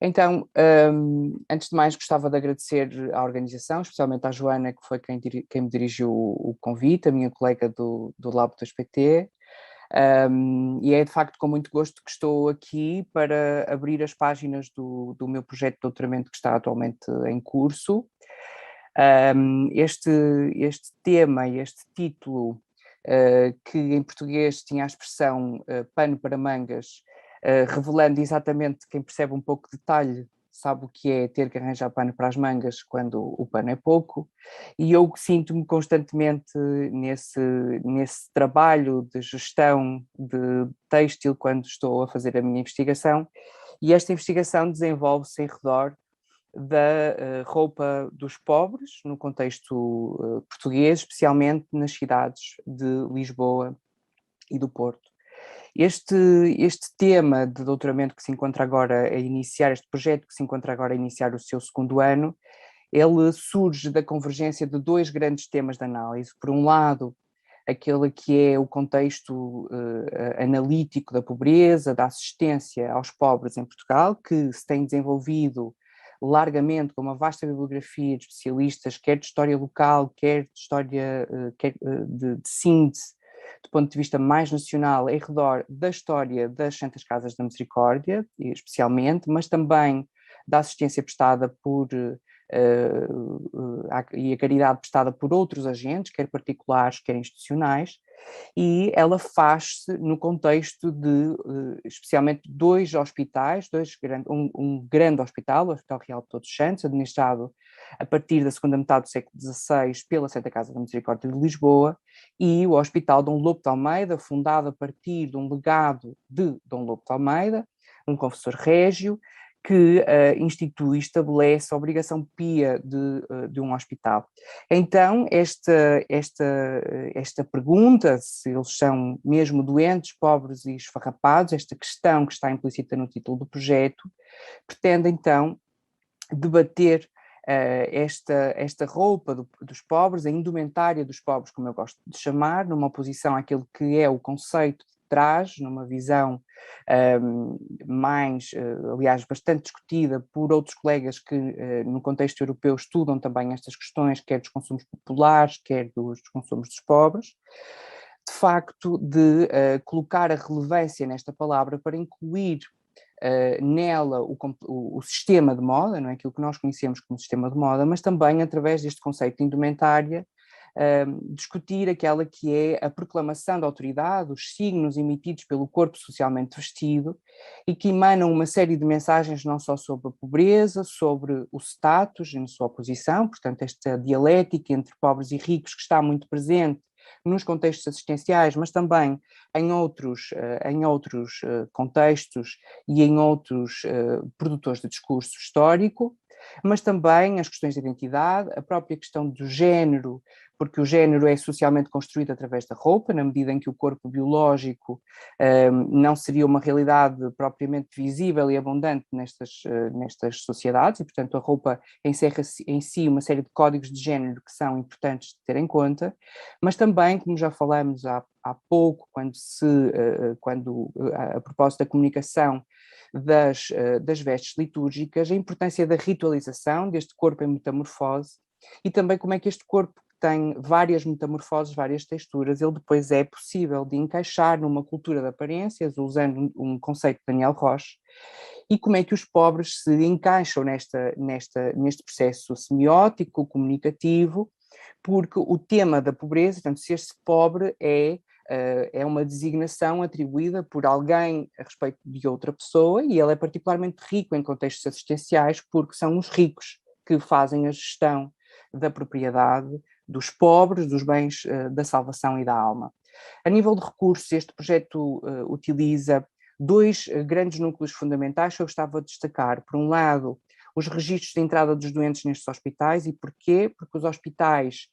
Então, antes de mais, gostava de agradecer à organização, especialmente à Joana, que foi quem me dirigiu o convite, a minha colega do Labo do SPT, e é de facto com muito gosto que estou aqui para abrir as páginas do meu projeto de doutoramento que está atualmente em curso. Este tema, este título, que em português tinha a expressão pano para mangas, revelando exatamente, quem percebe um pouco de detalhe sabe o que é ter que arranjar pano para as mangas quando o pano é pouco, e eu sinto-me constantemente nesse trabalho de gestão de têxtil quando estou a fazer a minha investigação, e esta investigação desenvolve-se em redor da roupa dos pobres, no contexto português, especialmente nas cidades de Lisboa e do Porto. Este tema de doutoramento que se encontra agora a iniciar, este projeto que se encontra agora a iniciar o seu segundo ano, ele surge da convergência de dois grandes temas de análise. Por um lado, aquele que é o contexto analítico da pobreza, da assistência aos pobres em Portugal, que se tem desenvolvido largamente com uma vasta bibliografia de especialistas, quer de história local, quer de história de síntese, do ponto de vista mais nacional, em redor da história das Santas Casas da Misericórdia, especialmente, mas também da assistência prestada e a caridade prestada por outros agentes, quer particulares, quer institucionais, e ela faz-se no contexto de, especialmente, dois hospitais, um grande hospital, o Hospital Real de Todos os Santos, administrado a partir da segunda metade do século XVI pela Santa Casa da Misericórdia de Lisboa, e o Hospital Dom Lopo de Almeida, fundado a partir de um legado de Dom Lopo de Almeida, um confessor régio, que institui e estabelece a obrigação pia de um hospital. Então, esta pergunta, se eles são mesmo doentes, pobres e esfarrapados, esta questão que está implícita no título do projeto, pretende então debater esta roupa dos pobres, a indumentária dos pobres, como eu gosto de chamar, numa oposição àquele que é o conceito de traje, numa visão aliás, bastante discutida por outros colegas que no contexto europeu estudam também estas questões, quer dos consumos populares, quer dos consumos dos pobres, de facto de colocar a relevância nesta palavra para incluir nela o sistema de moda, não é? Aquilo que nós conhecemos como sistema de moda, mas também através deste conceito de indumentária, discutir aquela que é a proclamação da autoridade, os signos emitidos pelo corpo socialmente vestido e que emanam uma série de mensagens não só sobre a pobreza, sobre o status em sua oposição, portanto esta dialética entre pobres e ricos que está muito presente nos contextos assistenciais, mas também em outros contextos e em outros produtores de discurso histórico, mas também as questões de identidade, a própria questão do género, porque o género é socialmente construído através da roupa, na medida em que o corpo biológico não seria uma realidade propriamente visível e abundante nestas sociedades, e portanto a roupa encerra em si uma série de códigos de género que são importantes de ter em conta, mas também, como já falamos há pouco, a propósito da comunicação das vestes litúrgicas, a importância da ritualização deste corpo em metamorfose e também como é que este corpo tem várias metamorfoses, várias texturas, ele depois é possível de encaixar numa cultura de aparências, usando um conceito de Daniel Roche, e como é que os pobres se encaixam neste processo semiótico, comunicativo, porque o tema da pobreza, portanto, se este pobre é uma designação atribuída por alguém a respeito de outra pessoa, e ele é particularmente rico em contextos assistenciais, porque são os ricos que fazem a gestão da propriedade, dos pobres, dos bens da salvação e da alma. A nível de recursos, este projeto utiliza dois grandes núcleos fundamentais que eu gostava de destacar. Por um lado, os registros de entrada dos doentes nestes hospitais. E porquê? Porque os hospitais,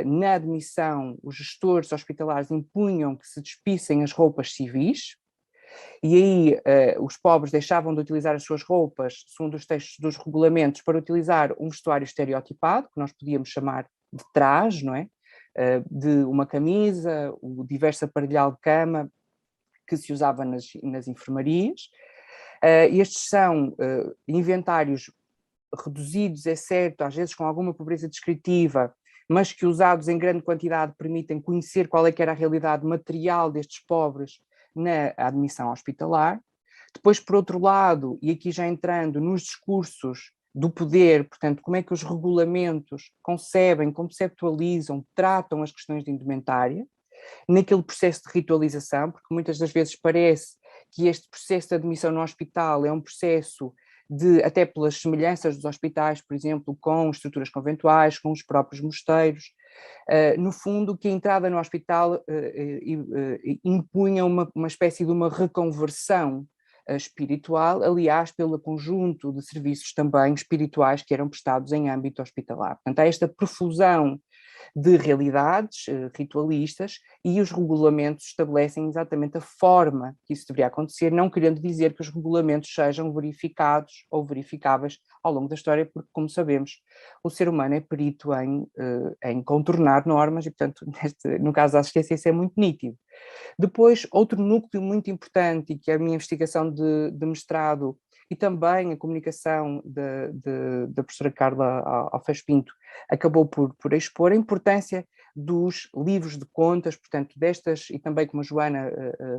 na admissão, os gestores hospitalares impunham que se despissem as roupas civis, e aí os pobres deixavam de utilizar as suas roupas, segundo os textos dos regulamentos, para utilizar um vestuário estereotipado, que nós podíamos chamar de traje, não é? De uma camisa, o diverso aparelhal de cama que se usava nas enfermarias. Estes são inventários reduzidos, é certo, às vezes com alguma pobreza descritiva, mas que usados em grande quantidade permitem conhecer qual é que era a realidade material destes pobres na admissão hospitalar. Depois, por outro lado, e aqui já entrando nos discursos do poder, portanto, como é que os regulamentos concebem, conceptualizam, tratam as questões de indumentária, naquele processo de ritualização, porque muitas das vezes parece que este processo de admissão no hospital é um processo até pelas semelhanças dos hospitais, por exemplo, com estruturas conventuais, com os próprios mosteiros, no fundo, que a entrada no hospital impunha uma espécie de uma reconversão espiritual, aliás, pelo conjunto de serviços também espirituais que eram prestados em âmbito hospitalar. Portanto, há esta profusão de realidades ritualistas e os regulamentos estabelecem exatamente a forma que isso deveria acontecer, não querendo dizer que os regulamentos sejam verificados ou verificáveis ao longo da história, porque, como sabemos, o ser humano é perito em contornar normas e, portanto, no caso da assistência, isso é muito nítido. Depois, outro núcleo muito importante, e que é a minha investigação de mestrado e também a comunicação da professora Carla Alfés Pinto acabou por expor a importância dos livros de contas, portanto, e também como a Joana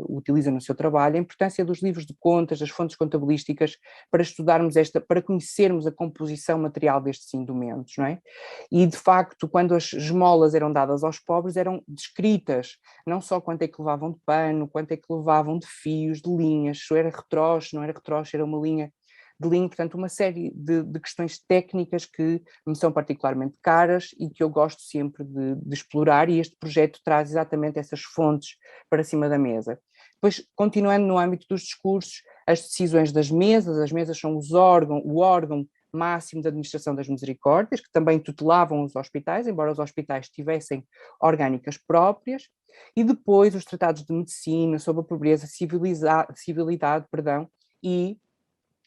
utiliza no seu trabalho, a importância dos livros de contas, das fontes contabilísticas, para estudarmos para conhecermos a composição material destes indumentos, não é? E, de facto, quando as esmolas eram dadas aos pobres, eram descritas, não só quanto é que levavam de pano, quanto é que levavam de fios, de linhas, se era retroche, não era retroche, era uma linha de linho, portanto, uma série de questões técnicas que me são particularmente caras e que eu gosto sempre de explorar, e este projeto traz exatamente essas fontes para cima da mesa. Depois, continuando no âmbito dos discursos, as decisões das mesas, as mesas são o órgão máximo de administração das misericórdias, que também tutelavam os hospitais, embora os hospitais tivessem orgânicas próprias, e depois os tratados de medicina sobre a pobreza, civilidade, e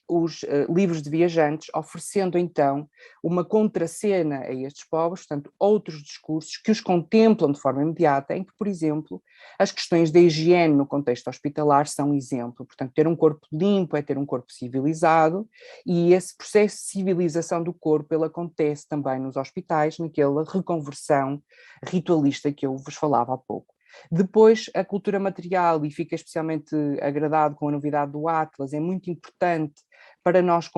os livros de viajantes, oferecendo então uma contracena a estes povos, portanto, outros discursos que os contemplam de forma imediata, em que, por exemplo, as questões da higiene no contexto hospitalar são um exemplo. Portanto, ter um corpo limpo é ter um corpo civilizado, e esse processo de civilização do corpo, ele acontece também nos hospitais, naquela reconversão ritualista que eu vos falava há pouco. Depois, a cultura material, e fica especialmente agradado com a novidade do Atlas, é muito importante para nós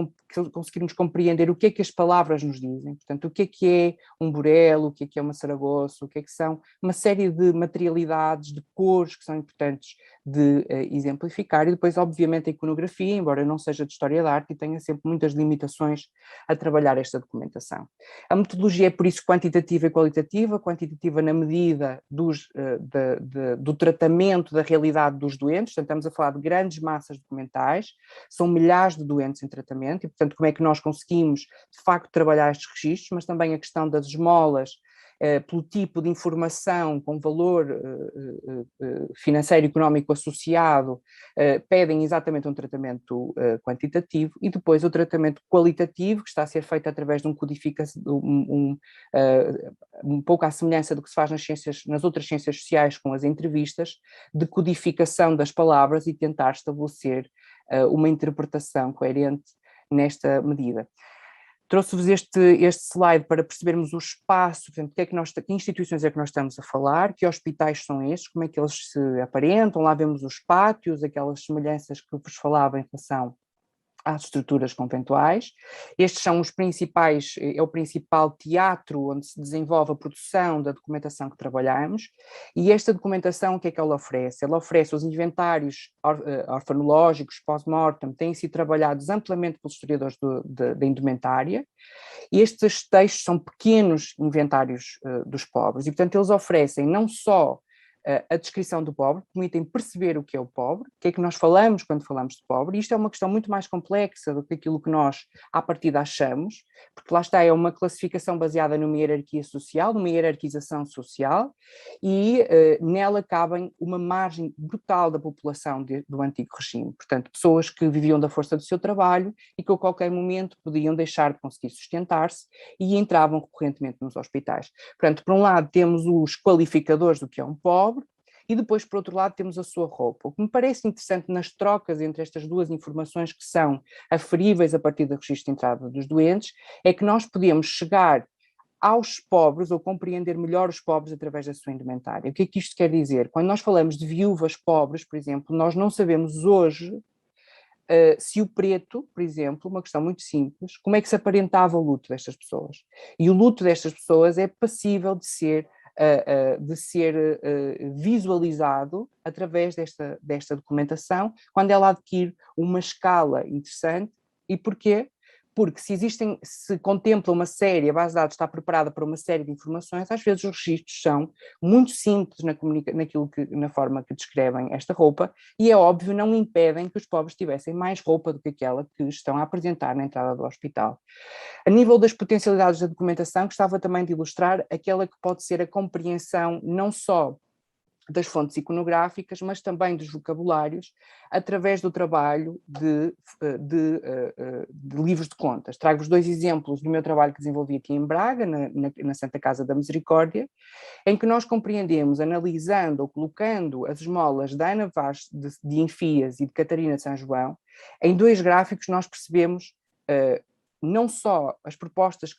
conseguirmos compreender o que é que as palavras nos dizem. Portanto, o que é um burelo, o que é uma saragoça, o que são uma série de materialidades, de cores que são importantes de exemplificar, e depois, obviamente, a iconografia, embora não seja de história da arte e tenha sempre muitas limitações a trabalhar esta documentação. A metodologia é, por isso, quantitativa e quantitativa na medida do tratamento da realidade dos doentes, portanto, estamos a falar de grandes massas documentais, são milhares de doentes em tratamento, e, portanto, como é que nós conseguimos, de facto, trabalhar estes registros, mas também a questão das esmolas, pelo tipo de informação com valor financeiro e económico associado, pedem exatamente um tratamento quantitativo, e depois o tratamento qualitativo, que está a ser feito através de um pouco à semelhança do que se faz nas outras ciências sociais, com as entrevistas, de codificação das palavras e tentar estabelecer uma interpretação coerente nesta medida. Trouxe-vos este slide para percebermos o espaço, portanto, que instituições é que nós estamos a falar, que hospitais são estes, como é que eles se aparentam, lá vemos os pátios, aquelas semelhanças que eu vos falava em relação às estruturas conventuais. Estes são os principais, é o principal teatro onde se desenvolve a produção da documentação que trabalhamos, e esta documentação, o que é que ela oferece? Ela oferece os inventários orfanológicos, pós-mortem, têm sido trabalhados amplamente pelos historiadores da indumentária, e estes textos são pequenos inventários dos pobres, e portanto eles oferecem não só a descrição do pobre, permitem perceber o que é o pobre, o que é que nós falamos quando falamos de pobre, e isto é uma questão muito mais complexa do que aquilo que nós à partida achamos, porque lá está, é uma classificação baseada numa hierarquia social, numa hierarquização social, e nela cabem uma margem brutal da população do antigo regime, portanto, pessoas que viviam da força do seu trabalho e que a qualquer momento podiam deixar de conseguir sustentar-se e entravam recorrentemente nos hospitais. Portanto, por um lado temos os qualificadores do que é um pobre, e depois, por outro lado, temos a sua roupa. O que me parece interessante nas trocas entre estas duas informações que são aferíveis a partir do registro de entrada dos doentes, é que nós podemos chegar aos pobres, ou compreender melhor os pobres através da sua indumentária. O que é que isto quer dizer? Quando nós falamos de viúvas pobres, por exemplo, nós não sabemos hoje se o preto, por exemplo, uma questão muito simples, como é que se aparentava o luto destas pessoas? E o luto destas pessoas é passível de ser visualizado através desta documentação, quando ela adquire uma escala interessante. E porquê? Porque se contempla uma série, a base de dados está preparada para uma série de informações, às vezes os registros são muito simples na forma que descrevem esta roupa, e é óbvio, não impedem que os pobres tivessem mais roupa do que aquela que estão a apresentar na entrada do hospital. A nível das potencialidades da documentação, gostava também de ilustrar aquela que pode ser a compreensão não só das fontes iconográficas, mas também dos vocabulários, através do trabalho de livros de contas. Trago-vos 2 exemplos do meu trabalho que desenvolvi aqui em Braga, na Santa Casa da Misericórdia, em que nós compreendemos, analisando ou colocando as esmolas da Ana Vaz de Enfias e de Catarina de São João, em 2 gráficos nós percebemos não só as propostas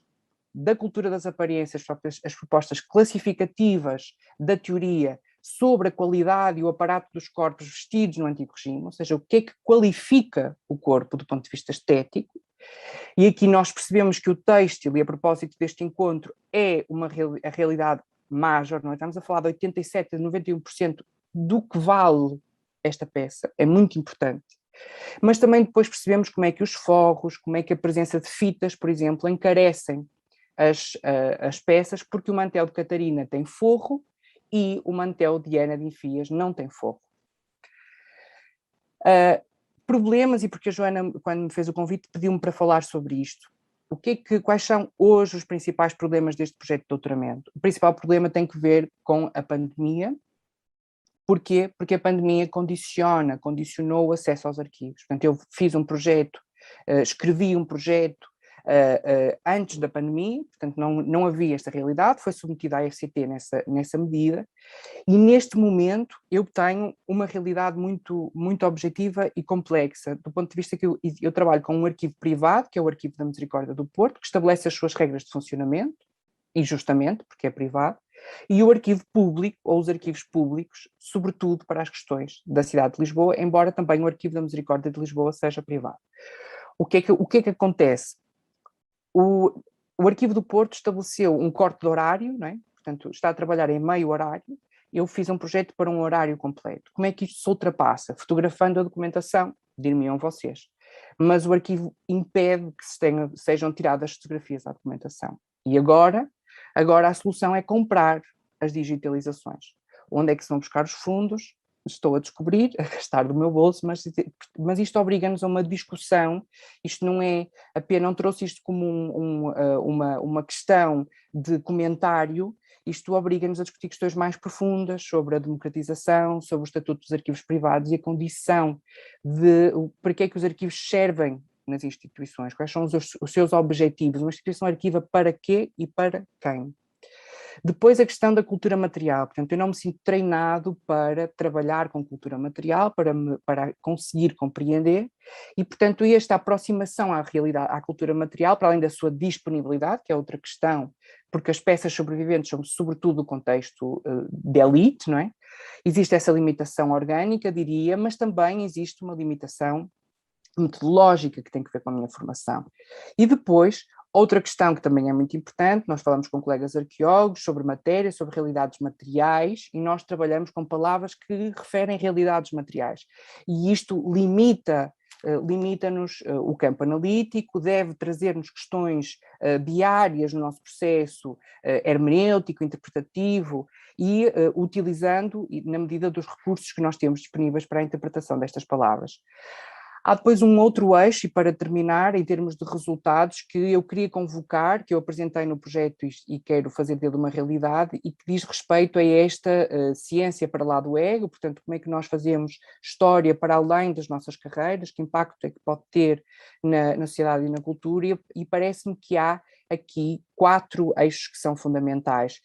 da cultura das aparências, as propostas classificativas da teoria sobre a qualidade e o aparato dos corpos vestidos no Antigo Regime, ou seja, o que é que qualifica o corpo do ponto de vista estético. E aqui nós percebemos que o têxtil, e a propósito deste encontro, é a realidade major, não é? Estamos a falar de 87% a 91% do que vale esta peça, é muito importante. Mas também depois percebemos como é que os forros, como é que a presença de fitas, por exemplo, encarecem as peças, porque o mantel de Catarina tem forro e o mantel de Ana de Enfias não tem forro. Problemas, e porque a Joana, quando me fez o convite, pediu-me para falar sobre isto. Quais são hoje os principais problemas deste projeto de doutoramento? O principal problema tem que ver com a pandemia. Porquê? Porque a pandemia condicionou o acesso aos arquivos. Portanto, eu fiz um projeto, escrevi um projeto antes da pandemia, portanto não havia esta realidade, foi submetida à FCT nessa medida, e neste momento eu tenho uma realidade muito, muito objetiva e complexa, do ponto de vista que eu trabalho com um arquivo privado, que é o Arquivo da Misericórdia do Porto, que estabelece as suas regras de funcionamento, injustamente, porque é privado, e o arquivo público, ou os arquivos públicos, sobretudo para as questões da cidade de Lisboa, embora também o Arquivo da Misericórdia de Lisboa seja privado. O que é que acontece? O Arquivo do Porto estabeleceu um corte de horário, não é? Portanto, está a trabalhar em meio horário. Eu fiz um projeto para um horário completo. Como é que isto se ultrapassa? Fotografando a documentação, dir-me-ão vocês. Mas o arquivo impede que sejam tiradas fotografias à documentação. E agora a solução é comprar as digitalizações. Onde é que se vão buscar os fundos? Estou a descobrir, a gastar do meu bolso, mas isto obriga-nos a uma discussão. Isto não é apenas, não trouxe isto como uma questão de comentário, isto obriga-nos a discutir questões mais profundas sobre a democratização, sobre o estatuto dos arquivos privados e a condição de para que é que os arquivos servem nas instituições, quais são os seus objetivos, uma instituição arquiva para quê e para quem. Depois a questão da cultura material, portanto eu não me sinto treinado para trabalhar com cultura material, para conseguir compreender, e portanto esta aproximação à realidade, à cultura material, para além da sua disponibilidade, que é outra questão, porque as peças sobreviventes são sobretudo o contexto de elite, não é? Existe essa limitação orgânica, diria, mas também existe uma limitação metodológica que tem que ver com a minha formação. E depois, outra questão que também é muito importante, nós falamos com colegas arqueólogos sobre matéria, sobre realidades materiais, e nós trabalhamos com palavras que referem realidades materiais. E isto limita-nos o campo analítico, deve trazer-nos questões diárias no nosso processo hermenêutico, interpretativo, e utilizando, na medida dos recursos que nós temos disponíveis para a interpretação destas palavras. Há depois um outro eixo, e para terminar, em termos de resultados, que eu queria convocar, que eu apresentei no projeto e quero fazer dele uma realidade, e que diz respeito a esta ciência para lá do ego, portanto, como é que nós fazemos história para além das nossas carreiras, que impacto é que pode ter na sociedade e na cultura, e parece-me que há aqui 4 eixos que são fundamentais.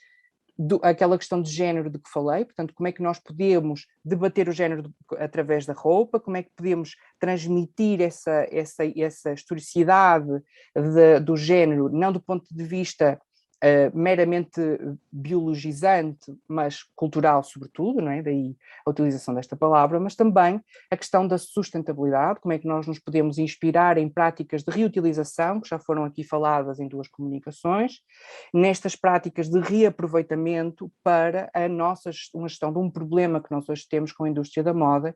aquela questão de género de que falei, portanto, como é que nós podemos debater o género através da roupa, como é que podemos transmitir essa historicidade do género, não do ponto de vista meramente biologizante, mas cultural sobretudo, não é? Daí a utilização desta palavra, mas também a questão da sustentabilidade, como é que nós nos podemos inspirar em práticas de reutilização, que já foram aqui faladas em 2 comunicações, nestas práticas de reaproveitamento para uma gestão de um problema que nós hoje temos com a indústria da moda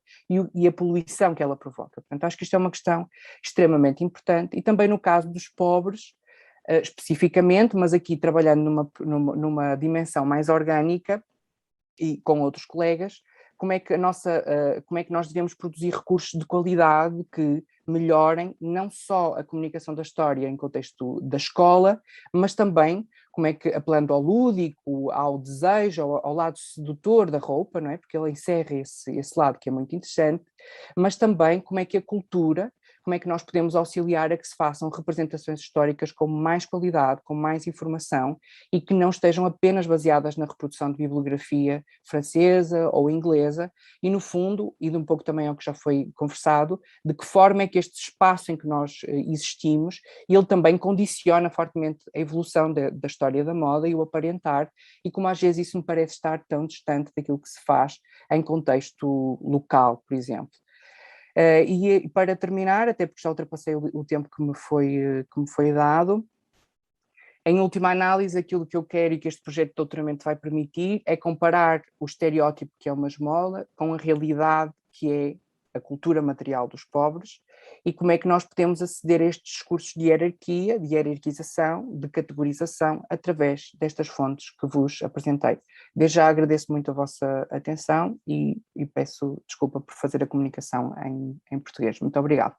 e a poluição que ela provoca. Portanto, acho que isto é uma questão extremamente importante, e também no caso dos pobres, especificamente, mas aqui trabalhando numa dimensão mais orgânica e com outros colegas, como é que nós devemos produzir recursos de qualidade que melhorem não só a comunicação da história em contexto da escola, mas também como é que, apelando ao lúdico, ao desejo, ao lado sedutor da roupa, não é? Porque ele encerra esse lado que é muito interessante, mas também como é que a cultura, como é que nós podemos auxiliar a que se façam representações históricas com mais qualidade, com mais informação, e que não estejam apenas baseadas na reprodução de bibliografia francesa ou inglesa, e no fundo, e de um pouco também ao que já foi conversado, de que forma é que este espaço em que nós existimos, ele também condiciona fortemente a evolução da história da moda e o aparentar, e como às vezes isso me parece estar tão distante daquilo que se faz em contexto local, por exemplo. E para terminar, até porque já ultrapassei o tempo que me foi dado, em última análise, aquilo que eu quero e que este projeto de doutoramento vai permitir é comparar o estereótipo que é uma esmola com a realidade que é a cultura material dos pobres, e como é que nós podemos aceder a estes discursos de hierarquia, de hierarquização, de categorização, através destas fontes que vos apresentei. Desde já agradeço muito a vossa atenção e peço desculpa por fazer a comunicação em português. Muito obrigada.